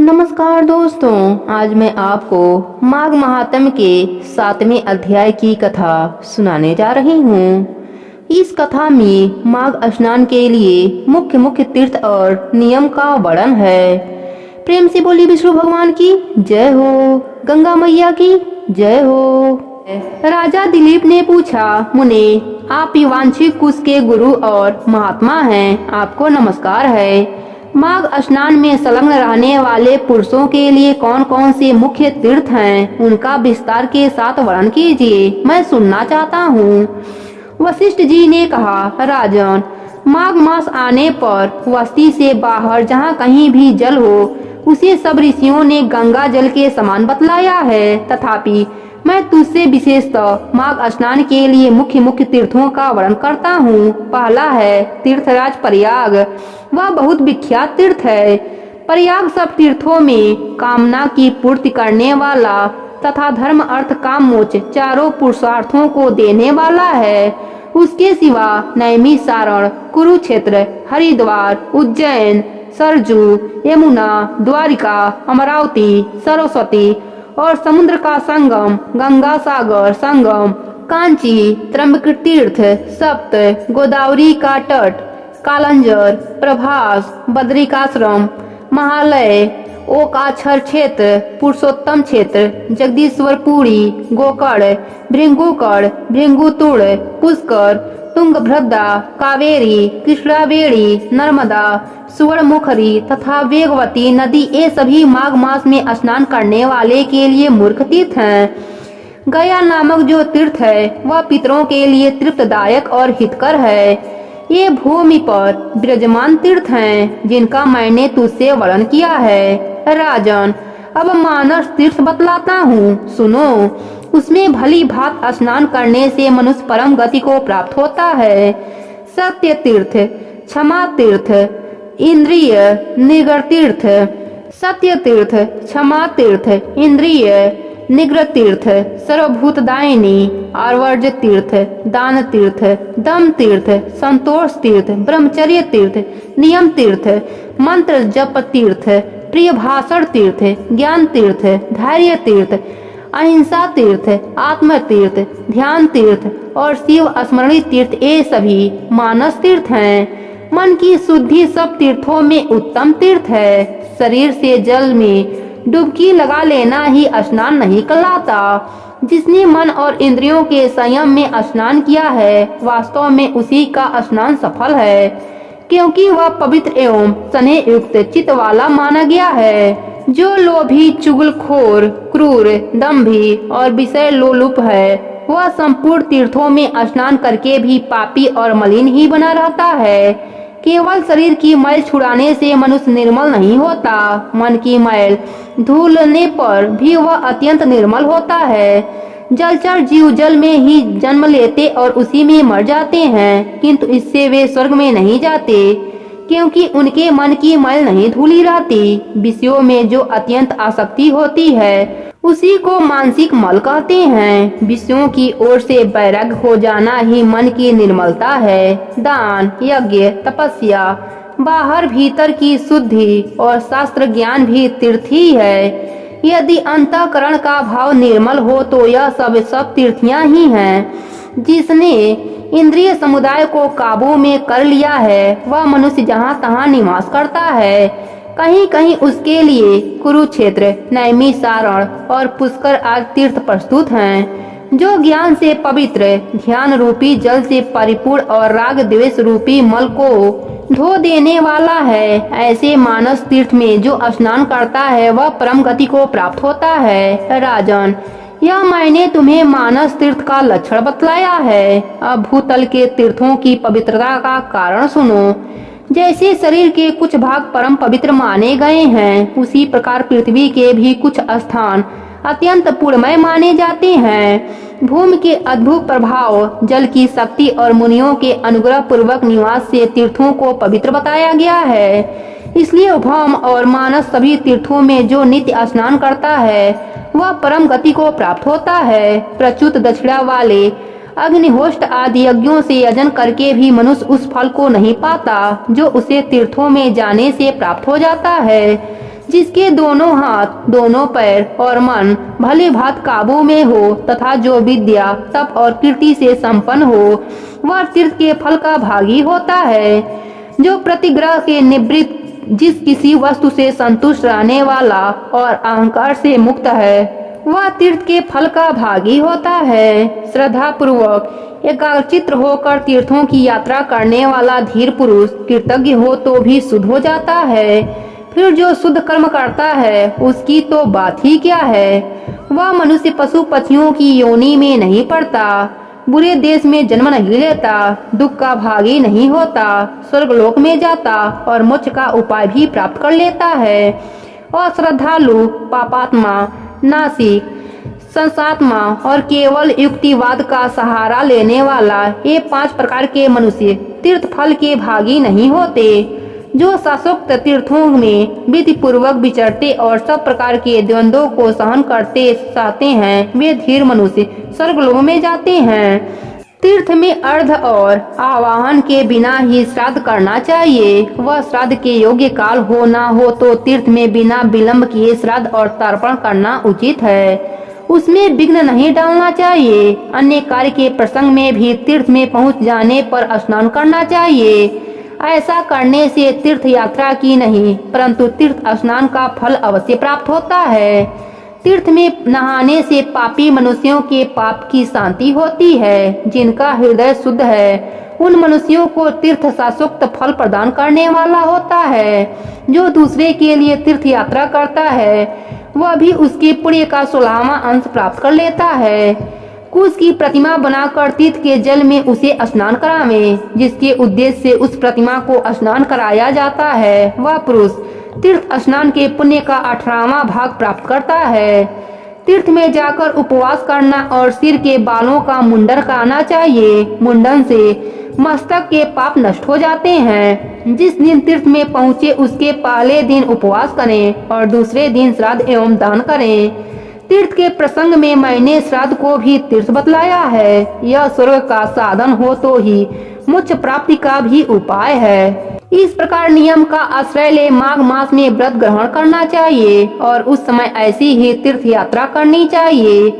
नमस्कार दोस्तों, आज मैं आपको माघ महात्म्य के 7वें अध्याय की कथा सुनाने जा रही हूँ। इस कथा में माघ स्नान के लिए मुख्य मुख्य तीर्थ और नियम का वर्णन है। प्रेम से बोली विष्णु भगवान की जय हो, गंगा मैया की जय हो। राजा दिलीप ने पूछा, मुने आप वांछिक कुश के गुरु और महात्मा हैं, आपको नमस्कार है। माघ स्नान में संलग्न रहने वाले पुरुषों के लिए कौन कौन से मुख्य तीर्थ हैं, उनका विस्तार के साथ वर्णन कीजिए, मैं सुनना चाहता हूँ। वशिष्ठ जी ने कहा, राजन, माघ मास आने पर वस्ती से बाहर जहाँ कहीं भी जल हो उसे सब ऋषियों ने गंगा जल के समान बतलाया है। तथापि मैं तुझसे विशेषतः माघ स्नान के लिए मुख्य मुख्य तीर्थों का वर्णन करता हूँ। पहला है तीर्थराज प्रयाग, वह बहुत विख्यात तीर्थ है। प्रयाग सब तीर्थों में कामना की पूर्ति करने वाला तथा धर्म अर्थ काम मोक्ष चारों पुरुषार्थों को देने वाला है। उसके सिवा नैमिषारण, कुरुक्षेत्र, हरिद्वार, उज्जैन, सरजू, यमुना, द्वारिका, अमरावती, सरस्वती और समुद्र का संगम, गंगा सागर संगम, कांची, त्र्यंबक तीर्थ, सप्त, गोदावरी का तट, कालंजर, प्रभास, बद्रिकाश्रम, महालय, ओकाछर क्षेत्र, पुरुषोत्तम क्षेत्र, जगदीश्वरपुरी, गोकर्ण, भृंगुकर्ण, भृंगुतुड़, पुष्कर, तुंगभद्रा, कावेरी, कृष्णावेणी, नर्मदा, सुवर्णमुखरी तथा वेगवती नदी, ये सभी माघ मास में स्नान करने वाले के लिए मूर्ख तीर्थ हैं। गया नामक जो तीर्थ है वह पितरों के लिए तृप्तदायक और हितकर है। ये भूमि पर विराजमान तीर्थ हैं जिनका मैंने तुझसे वर्णन किया है। राजन, अब मानस तीर्थ बतलाता हूँ, सुनो। उसमें भली भात स्नान करने से मनुष्य परम गति को प्राप्त होता है। सत्य तीर्थ, क्षमा तीर्थ, इंद्रिय निग्रह तीर्थ, सत्य तीर्थ, क्षमा तीर्थ, इंद्रिय निग्रह तीर्थ, सर्वभूतदायिनी, आर्वर्ज तीर्थ, दान तीर्थ, दम तीर्थ, संतोष तीर्थ, ब्रह्मचर्य तीर्थ, नियम तीर्थ, मंत्र जप तीर्थ, प्रिय भाषण तीर्थ, ज्ञान तीर्थ, धैर्य तीर्थ, अहिंसा तीर्थ, आत्म तीर्थ, ध्यान तीर्थ और शिव स्मरणी तीर्थ, ये सभी मानस तीर्थ हैं। मन की शुद्धि सब तीर्थों में उत्तम तीर्थ है। शरीर से जल में डुबकी लगा लेना ही स्नान नहीं कहलाता। जिसने मन और इंद्रियों के संयम में स्नान किया है वास्तव में उसी का स्नान सफल है, क्योंकि वह पवित्र एवं स्नेह युक्त चित्त वाला माना गया है। जो लोभी, चुगलखोर, क्रूर, दंभी और विषय लोलुप है वह संपूर्ण तीर्थों में स्नान करके भी पापी और मलिन ही बना रहता है। केवल शरीर की मैल छुड़ाने से मनुष्य निर्मल नहीं होता, मन की मैल धुलने पर भी वह अत्यंत निर्मल होता है। जलचर जीव जल में ही जन्म लेते और उसी में मर जाते हैं, किंतु इससे वे स्वर्ग में नहीं जाते, क्योंकि उनके मन की मैल नहीं धुली रहती। विषयों में जो अत्यंत आसक्ति होती है उसी को मानसिक मल कहते हैं। विषयों की ओर से वैराग्य हो जाना ही मन की निर्मलता है। दान, यज्ञ, तपस्या, बाहर भीतर की शुद्धि और शास्त्र ज्ञान भी तीर्थ ही है। यदि अंतःकरण का भाव निर्मल हो तो यह सब तीर्थियां ही हैं। जिसने इंद्रिय समुदाय को काबू में कर लिया है वह मनुष्य जहाँ तहाँ निवास करता है। कहीं कहीं उसके लिए कुरुक्षेत्र, नैमिषारण और पुष्कर आदि तीर्थ प्रस्तुत हैं। जो ज्ञान से पवित्र, ध्यान रूपी जल से परिपूर्ण और राग द्वेष रूपी मल को धो देने वाला है, ऐसे मानस तीर्थ में जो स्नान करता है वह परम गति को प्राप्त होता है। राजन, यह मैंने तुम्हें मानस तीर्थ का लक्षण बतलाया है। अब भूतल के तीर्थों की पवित्रता का कारण सुनो। जैसे शरीर के कुछ भाग परम पवित्र माने गए हैं, उसी प्रकार पृथ्वी के भी कुछ स्थान अत्यंत पुण्यमय माने जाते हैं। भूमि के अद्भुत प्रभाव, जल की शक्ति और मुनियों के अनुग्रह पूर्वक निवास से तीर्थों को पवित्र बताया गया है। इसलिए भौम और मानस सभी तीर्थों में जो नित्य स्नान करता है वह परम गति को प्राप्त होता है। प्रच्युत दक्षिणा वाले अग्निहोत्र आदि यज्ञों से यजन करके भी मनुष्य उस फल को नहीं पाता जो उसे तीर्थों में जाने से प्राप्त हो जाता है। जिसके दोनों हाथ, दोनों पैर और मन भली भांति काबू में हो तथा जो विद्या, तप और कीर्ति से संपन्न हो, वह तीर्थ के फल का भागी होता है। जो प्रतिग्रह के निवृत्त, जिस किसी वस्तु से संतुष्ट रहने वाला और अहंकार से मुक्त है, वह तीर्थ के फल का भागी होता है। श्रद्धा पूर्वक एकाग्रचित्त होकर तीर्थों की यात्रा करने वाला धीर पुरुष कृतज्ञ हो तो भी शुद्ध हो जाता है। फिर जो शुद्ध कर्म करता है उसकी तो बात ही क्या है। वह मनुष्य पशु पक्षियों की योनि में नहीं पड़ता, बुरे देश में जन्म नहीं लेता, दुख का भागी नहीं होता, स्वर्गलोक में जाता और मोक्ष का उपाय भी प्राप्त कर लेता है। और श्रद्धालु, पापात्मा, नासिक, संसात्मा और केवल युक्तिवाद का सहारा लेने वाला, ये 5 प्रकार के मनुष्य तीर्थ फल के भागी नहीं होते। जो शास्त्रोक्त तीर्थों में विधि पूर्वक विचरते और सब प्रकार के द्वंद्वों को सहन करते चाहते हैं, वे धीर मनुष्य स्वर्गलोक में जाते हैं। तीर्थ में अर्घ और आवाहन के बिना ही श्राद्ध करना चाहिए। वह श्राद्ध के योग्य काल हो ना हो तो तीर्थ में बिना विलंब किए श्राद्ध और तर्पण करना उचित है। उसमें विघ्न नहीं डालना चाहिए। अन्य कार्य के प्रसंग में भी तीर्थ में पहुंच जाने पर स्नान करना चाहिए। ऐसा करने से तीर्थ यात्रा की नहीं परंतु तीर्थ स्नान का फल अवश्य प्राप्त होता है। तीर्थ में नहाने से पापी मनुष्यों के पाप की शांति होती है। जिनका हृदय शुद्ध है उन मनुष्यों को तीर्थ शास्त्रोक्त फल प्रदान करने वाला होता है। जो दूसरे के लिए तीर्थ यात्रा करता है वह भी उसके पुण्य का 16वां अंश प्राप्त कर लेता है। कुश की प्रतिमा बनाकर तीर्थ के जल में उसे स्नान करावें, जिसके उद्देश्य से उस प्रतिमा को स्नान कराया जाता है, वह पुरुष तीर्थ स्नान के पुण्य का 18वां भाग प्राप्त करता है। तीर्थ में जाकर उपवास करना और सिर के बालों का मुंडन कराना चाहिए। मुंडन से मस्तक के पाप नष्ट हो जाते हैं। जिस दिन तीर्थ में पहुँचे उसके पहले दिन उपवास करें और दूसरे दिन श्राद्ध एवं दान करें। तीर्थ के प्रसंग में मैंने श्राद्ध को भी तीर्थ बतलाया है। यह स्वर्ग का साधन हो तो ही मोक्ष प्राप्ति का भी उपाय है। इस प्रकार नियम का आश्रय ले माघ मास में व्रत ग्रहण करना चाहिए और उस समय ऐसी ही तीर्थ यात्रा करनी चाहिए।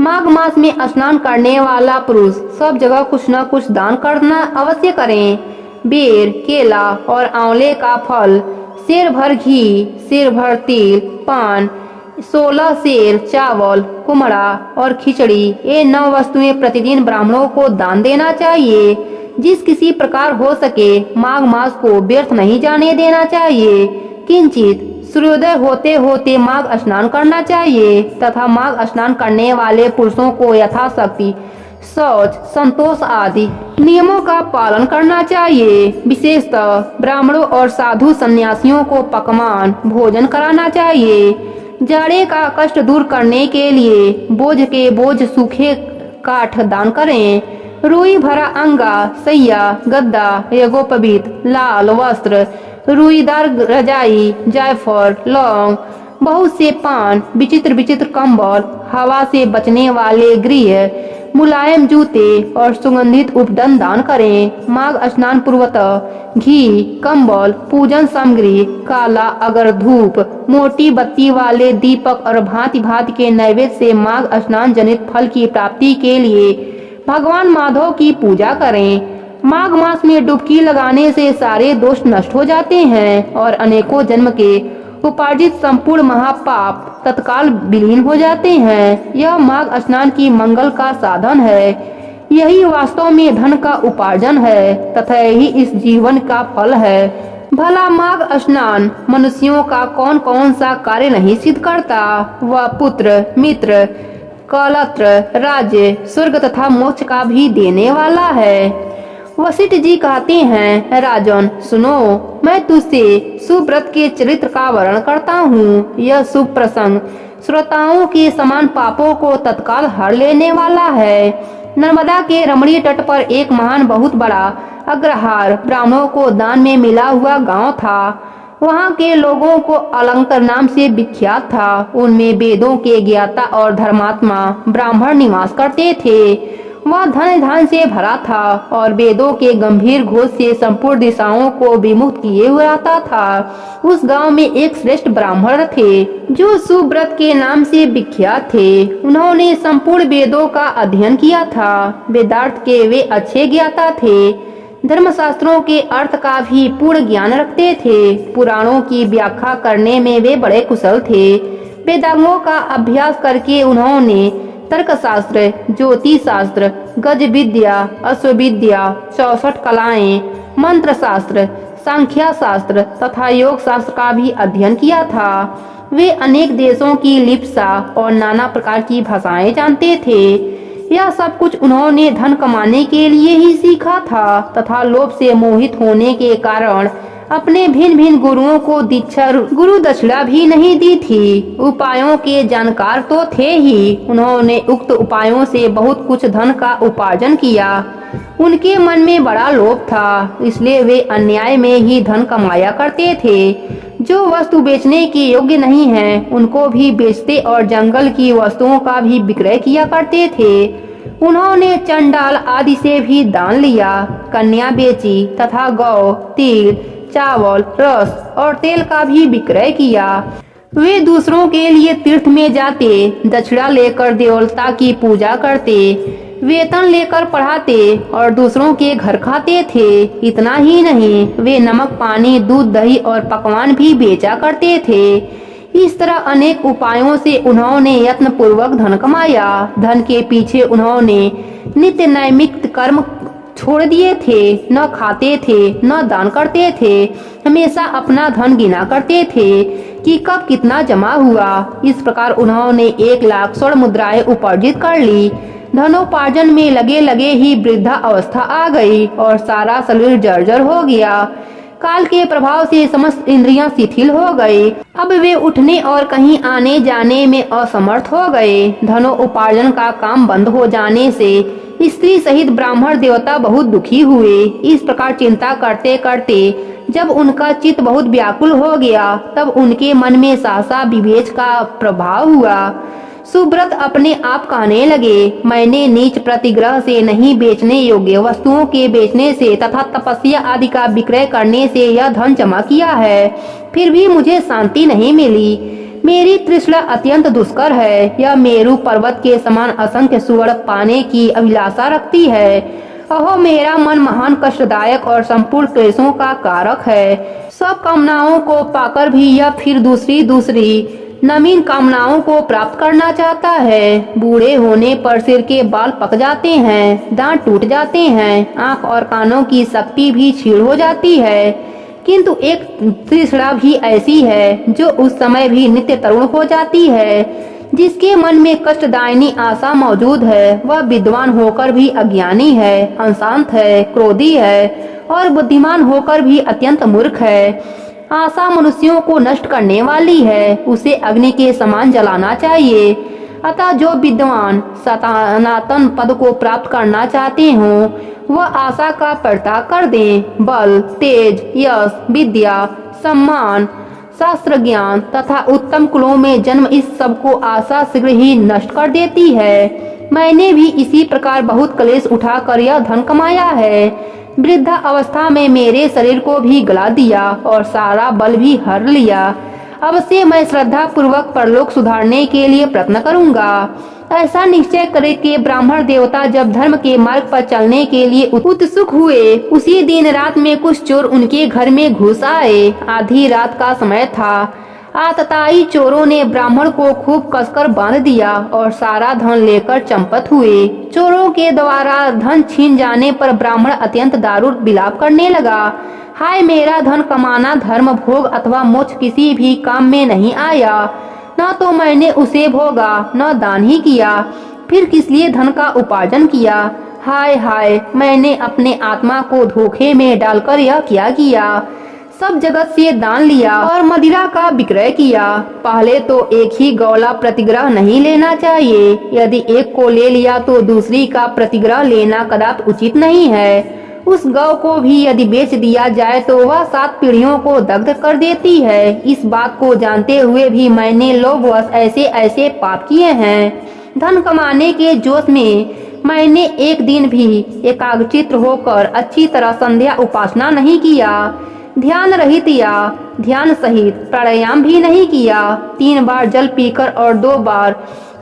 माघ मास में स्नान करने वाला पुरुष सब जगह कुछ न कुछ दान करना अवश्य करें। बेर, केला और आंवले का फल, सेर भर घी, सेर भर तेल, पान, 16 सेर चावल, कुमड़ा और खिचड़ी, ये 9 वस्तुएं प्रतिदिन ब्राह्मणों को दान देना चाहिए। जिस किसी प्रकार हो सके माघ मास को व्यर्थ नहीं जाने देना चाहिए। किंचित सूर्योदय होते होते माघ स्नान करना चाहिए तथा माघ स्नान करने वाले पुरुषों को यथाशक्ति शौच, संतोष आदि नियमों का पालन करना चाहिए। विशेषतः ब्राह्मणों और साधु सन्यासियों को पकवान भोजन कराना चाहिए। जाड़े का कष्ट दूर करने के लिए बोझ के बोझ सूखे काठ दान करें। रुई भरा अंगा, सैया, गद्दा, यज्ञोपवीत, लाल वस्त्र, रुईदार रजाई, जायफल, लौंग, बहुत से पान, विचित्र विचित्र कंबल, हवा से बचने वाले गृह, मुलायम जूते और सुगंधित उपटन दान करें। माघ स्नान पूर्वतः घी, कंबल, पूजन सामग्री, काला अगर धूप, मोटी बत्ती वाले दीपक और भांति भांति के नैवेद्य से माघ स्नान जनित फल की प्राप्ति के लिए भगवान माधव की पूजा करें। माघ मास में डुबकी लगाने से सारे दोष नष्ट हो जाते हैं और अनेकों जन्म के उपार्जित संपूर्ण महापाप तत्काल विलीन हो जाते हैं। यह माघ स्नान की मंगल का साधन है। यही वास्तव में धन का उपार्जन है तथा यही इस जीवन का फल है। भला माघ स्नान मनुष्यों का कौन कौन सा कार्य नहीं सिद्ध करता। वह पुत्र, मित्र, कलत्र, राज्य, स्वर्ग तथा मोक्ष का भी देने वाला है। वशिष्ठ जी कहते हैं, राजन सुनो, मैं तुझसे सुव्रत के चरित्र का वर्णन करता हूँ। यह शुभ प्रसंग श्रोताओं के समान पापों को तत्काल हर लेने वाला है। नर्मदा के रमणीय तट पर एक महान बहुत बड़ा अग्रहार ब्राह्मणों को दान में मिला हुआ गांव था। वहाँ के लोगों को अलंकर नाम से विख्यात था। उनमें वेदों के ज्ञाता और धर्मात्मा ब्राह्मण निवास करते थे। वह धन धान से भरा था और वेदों के गंभीर घोष से संपूर्ण दिशाओं को विमुक्त किए हुए आता था। उस गांव में एक श्रेष्ठ ब्राह्मण थे जो सुब्रत के नाम से विख्यात थे। उन्होंने संपूर्ण वेदों का अध्ययन किया था। वेदार्थ के वे अच्छे ज्ञाता थे। धर्मशास्त्रों के अर्थ का भी पूर्ण ज्ञान रखते थे। पुराणों की व्याख्या करने में वे बड़े कुशल थे। वेदांगों का अभ्यास करके उन्होंने तर्कशास्त्र, ज्योतिष शास्त्र, गज विद्या, अश्वविद्या, 64 कलाएं, मंत्र शास्त्र, सांख्या शास्त्र तथा योग शास्त्र का भी अध्ययन किया था। वे अनेक देशों की लिप्सा और नाना प्रकार की भाषाएं जानते थे। यह सब कुछ उन्होंने धन कमाने के लिए ही सीखा था तथा लोभ से मोहित होने के कारण अपने भिन्न भिन्न गुरुओं को दीक्षा गुरु दक्षिणा भी नहीं दी थी। उपायों के जानकार तो थे ही। उन्होंने उक्त उपायों से बहुत कुछ धन का उपार्जन किया। उनके मन में बड़ा लोभ था, इसलिए वे अन्याय में ही धन कमाया करते थे। जो वस्तु बेचने के योग्य नहीं है उनको भी बेचते और जंगल की वस्तुओं का भी विक्रय किया करते थे। उन्होंने चंडाल आदि से भी दान लिया, कन्या बेची तथा गौ, तिल, चावल, रस और तेल का भी विक्रय किया। वे दूसरों के लिए तीर्थ में जाते, दक्षिणा लेकर देवता की पूजा करते, वेतन लेकर पढ़ाते और दूसरों के घर खाते थे। इतना ही नहीं, वे नमक, पानी, दूध, दही और पकवान भी बेचा करते थे। इस तरह अनेक उपायों से उन्होंने यत्न पूर्वक धन कमाया। धन के पीछे उन्होंने नित्य नैमित्तिक कर्म छोड़ दिए थे। न खाते थे, न दान करते थे। हमेशा अपना धन गिना करते थे कि कब कितना जमा हुआ। इस प्रकार उन्होंने 1 लाख स्वर्ण मुद्राएं उपार्जित कर ली। धनोपार्जन में लगे लगे ही वृद्धा अवस्था आ गई और सारा शरीर जर्जर हो गया। काल के प्रभाव से समस्त इंद्रियां शिथिल हो गई। अब वे उठने और कहीं आने जाने में असमर्थ हो गए। धनोपार्जन का काम बंद हो जाने से स्त्री सहित ब्राह्मण देवता बहुत दुखी हुए। इस प्रकार चिंता करते करते जब उनका चित्त बहुत व्याकुल हो गया तब उनके मन में सहसा विवेक का प्रभाव हुआ। सुब्रत अपने आप कहने लगे, मैंने नीच प्रतिग्रह से नहीं बेचने योग्य वस्तुओं के बेचने से तथा तपस्या आदि का विक्रय करने से यह धन जमा किया है, फिर भी मुझे शांति नहीं मिली। मेरी तृष्णा अत्यंत दुष्कर है। यह मेरू पर्वत के समान असंख्य सुवर्ण पाने की अभिलाषा रखती है। अहो, मेरा मन महान कष्टदायक और संपूर्ण क्लेशों का कारक है। सब कामनाओं को पाकर भी यह फिर दूसरी नवीन कामनाओं को प्राप्त करना चाहता है। बूढ़े होने पर सिर के बाल पक जाते हैं, दांत टूट जाते हैं, आंख और कानों की शक्ति भी क्षीण हो जाती है। किंतु एक तृष्णा भी ऐसी है जो उस समय भी नित्य तरुण हो जाती है। जिसके मन में कष्टदायिनी आशा मौजूद है वह विद्वान होकर भी अज्ञानी है, अशांत है, क्रोधी है और बुद्धिमान होकर भी अत्यंत मूर्ख है। आशा मनुष्यों को नष्ट करने वाली है, उसे अग्नि के समान जलाना चाहिए। अतः जो विद्वान सनातन पद को प्राप्त करना चाहते हों वह आशा का परित्याग कर दें। बल, तेज, यश, विद्या, सम्मान, शास्त्र ज्ञान तथा उत्तम कुलों में जन्म इस सब को आशा शीघ्र ही नष्ट कर देती है। मैंने भी इसी प्रकार बहुत क्लेश उठाकर यह धन कमाया है। वृद्धा अवस्था में मेरे शरीर को भी गला दिया और सारा बल भी हर लिया। अब से मैं श्रद्धा पूर्वक परलोक सुधारने के लिए प्रयत्न करूंगा। ऐसा निश्चय करे कि ब्राह्मण देवता जब धर्म के मार्ग पर चलने के लिए उत्सुक हुए, उसी दिन रात में कुछ चोर उनके घर में घुस आए। आधी रात का समय था। आतताई चोरों ने ब्राह्मण को खूब कसकर बांध दिया और सारा धन लेकर चंपत हुए। चोरों के द्वारा धन छीन जाने पर ब्राह्मण अत्यंत दारुण विलाप करने लगा। हाय, मेरा धन कमाना धर्म भोग अथवा मोक्ष किसी भी काम में नहीं आया। न तो मैंने उसे भोगा, न दान ही किया, फिर किस लिए धन का उपार्जन किया। हाय हाय, मैंने अपने आत्मा को धोखे में डालकर यह क्या किया। सब जगत से दान लिया और मदिरा का विक्रय किया। पहले तो एक ही गौला प्रतिग्रह नहीं लेना चाहिए। यदि एक को ले लिया तो दूसरी का प्रतिग्रह लेना कदापि उचित नहीं है। उस गौ को भी यदि बेच दिया जाए तो वह 7 पीढ़ियों को दग्ध कर देती है। इस बात को जानते हुए भी मैंने लोभवश ऐसे ऐसे पाप किए हैं। धन कमाने के जोश में मैंने एक दिन भी एकाग्रचित्त होकर अच्छी तरह संध्या उपासना नहीं किया, ध्यान रहित या ध्यान सहित प्राणायाम भी नहीं किया। 3 बार जल पीकर और 2 बार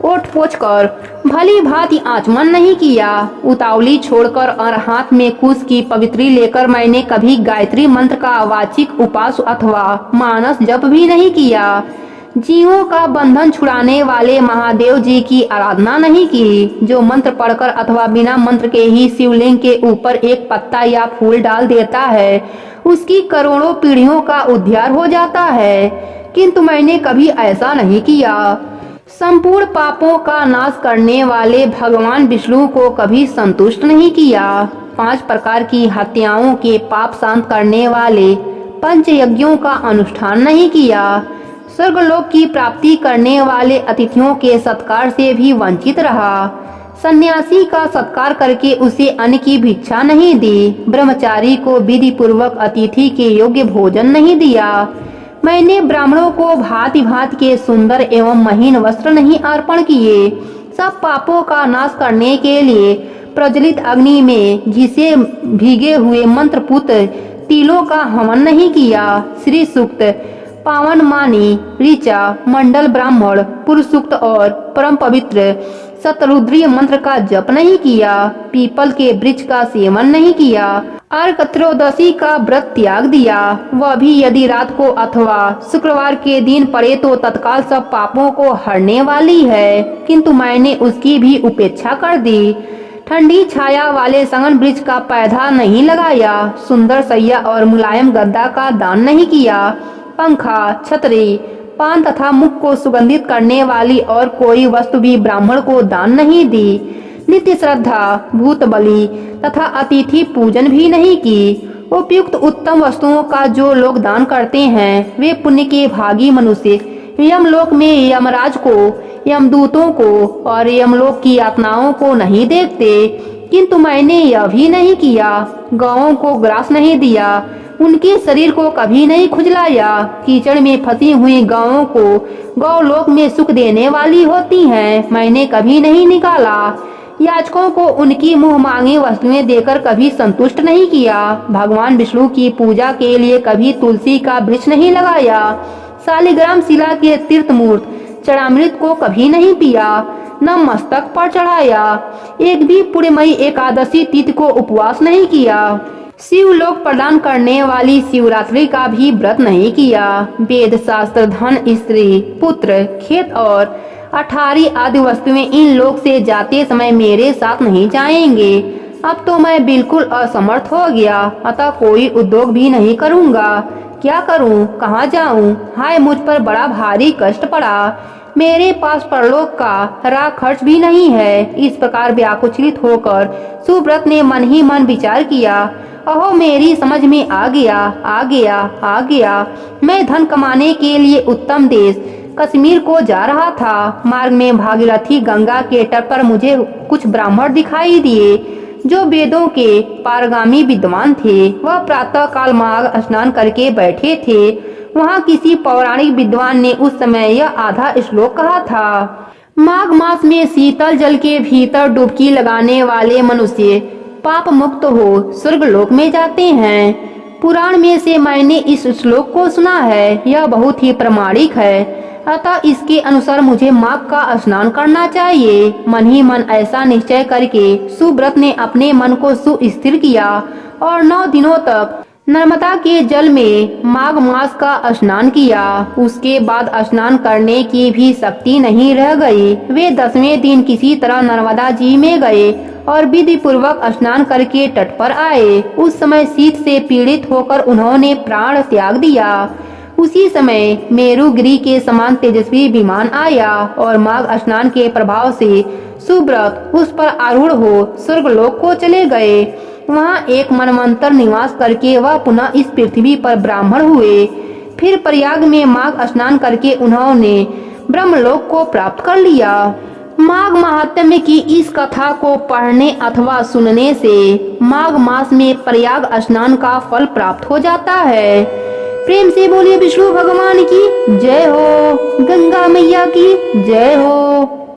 ओठ पोंछकर भली भांति आचमन नहीं किया। उतावली छोड़कर और हाथ में कुश की पवित्री लेकर मैंने कभी गायत्री मंत्र का वाचिक उपास अथवा मानस जप भी नहीं किया। जीवों का बंधन छुड़ाने वाले महादेव जी की आराधना नहीं की, जो मंत्र पढ़कर अथवा बिना मंत्र के ही शिवलिंग के ऊपर एक पत्ता या फूल डाल देता है, उसकी करोड़ों पीढ़ियों का उद्धार हो जाता है। किंतु मैंने कभी ऐसा नहीं किया। संपूर्ण पापों का नाश करने वाले भगवान विष्णु को कभी संतुष्ट नहीं किया। 5 प्रकार की हत्याओं के पाप शांत करने वाले पंच यज्ञों का अनुष्ठान नहीं किया। स्वर्गलोक की प्राप्ति करने वाले अतिथियों के सत्कार से भी वंचित रहा। सन्यासी का सत्कार करके उसे अन्न की भिक्षा नहीं दी। ब्रह्मचारी को विधि पूर्वक अतिथि के योग्य भोजन नहीं दिया। मैंने ब्राह्मणों को भांति भांति के सुंदर एवं महीन वस्त्र नहीं अर्पण किए। सब पापों का नाश करने के लिए प्रज्वलित अग्नि में घिसे भीगे हुए मंत्रपुत तिलों का हवन नहीं किया। श्री सूक्त, पावन मानी, ऋचा, मंडल ब्राह्मण, पुरुष सूक्त और परम पवित्र शतरुद्रीय मंत्र का जप नहीं किया। पीपल के वृक्ष का सेवन नहीं किया। अर्क त्रयोदशी का व्रत त्याग दिया, वह भी यदि रात को अथवा शुक्रवार के दिन पड़े तो तत्काल सब पापों को हरने वाली है, किंतु मैंने उसकी भी उपेक्षा कर दी। ठंडी छाया वाले सघन वृक्ष का पौधा नहीं लगाया। सुंदर सैया और मुलायम गद्दा का दान नहीं किया। पंखा, छतरी, पान तथा मुख को सुगंधित करने वाली और कोई वस्तु भी ब्राह्मण को दान नहीं दी। नित्य श्रद्धा, भूत बलि तथा अतिथि पूजन भी नहीं की। उपयुक्त उत्तम वस्तुओं का जो लोग दान करते हैं, वे पुण्य के भागी मनुष्य यमलोक में यमराज को, यमदूतों को और यमलोक की आत्माओं को नहीं देखते। किंतु मैंने यह भी नहीं किया। गौओं को ग्रास नहीं दिया, उनके शरीर को कभी नहीं खुजलाया। कीचड़ में फंसी हुई गौओं को गौलोक में सुख देने वाली होती हैं, मैंने कभी नहीं निकाला। याचकों को उनकी मुंह मांगी वस्तुएं देकर कभी संतुष्ट नहीं किया। भगवान विष्णु की पूजा के लिए कभी तुलसी का वृक्ष नहीं लगाया। शालिग्राम शिला के तीर्थमूर्त चरणामृत को कभी नहीं पिया, न मस्तक पर चढ़ाया। एक भी पूर्णिमई एकादशी तिथि को उपवास नहीं किया। शिवलोक प्रदान करने वाली शिवरात्रि का भी व्रत नहीं किया। वेद शास्त्र, धन, स्त्री, पुत्र, खेत और अठारी आदि वस्तुएं इन लोक से जाते समय मेरे साथ नहीं जाएंगे। अब तो मैं बिल्कुल असमर्थ हो गया, अतः कोई उद्योग भी नहीं करूंगा। क्या करूं, कहाँ जाऊं? हाय, मुझ पर बड़ा भारी कष्ट पड़ा। मेरे पास परलोक का राह खर्च भी नहीं है। इस प्रकार व्याकुचित होकर सुव्रत ने मन ही मन विचार किया। अहो, मेरी समझ में आ गया, आ गया, आ गया। मैं धन कमाने के लिए उत्तम देश कश्मीर को जा रहा था। मार्ग में भागीरथी गंगा के तट पर मुझे कुछ ब्राह्मण दिखाई दिए, जो वेदों के पारगामी विद्वान थे। वह प्रातः काल माघ स्नान करके बैठे थे। वहाँ किसी पौराणिक विद्वान ने उस समय यह आधा श्लोक कहा था। माघ मास में शीतल जल के भीतर डुबकी लगाने वाले मनुष्य पाप मुक्त हो स्वर्गलोक में जाते हैं। पुराण में से मैंने इस श्लोक को सुना है, यह बहुत ही प्रामाणिक है, अतः इसके अनुसार मुझे माघ का स्नान करना चाहिए। मन ही मन ऐसा निश्चय करके सुव्रत ने अपने मन को सुस्थिर किया और 9 दिनों तक नर्मदा के जल में माघ मास का स्नान किया। उसके बाद स्नान करने की भी शक्ति नहीं रह गई। वे 10वें दिन किसी तरह नर्मदा जी में गए और विधि पूर्वक स्नान करके तट पर आए। उस समय शीत से पीड़ित होकर उन्होंने प्राण त्याग दिया। उसी समय मेरुगिरी के समान तेजस्वी विमान आया और माघ स्नान के प्रभाव से सुव्रत उस पर आरूढ़ हो स्वर्गलोक को चले गए। वहाँ एक मनवंतर निवास करके वह पुनः इस पृथ्वी पर ब्राह्मण हुए। फिर प्रयाग में माघ स्नान करके उन्होंने ब्रह्मलोक को प्राप्त कर लिया। माघ महात्म्य की इस कथा को पढ़ने अथवा सुनने से माघ मास में प्रयाग स्नान का फल प्राप्त हो जाता है। प्रेम से बोलिए विष्णु भगवान की जय हो, गंगा मैया की जय हो।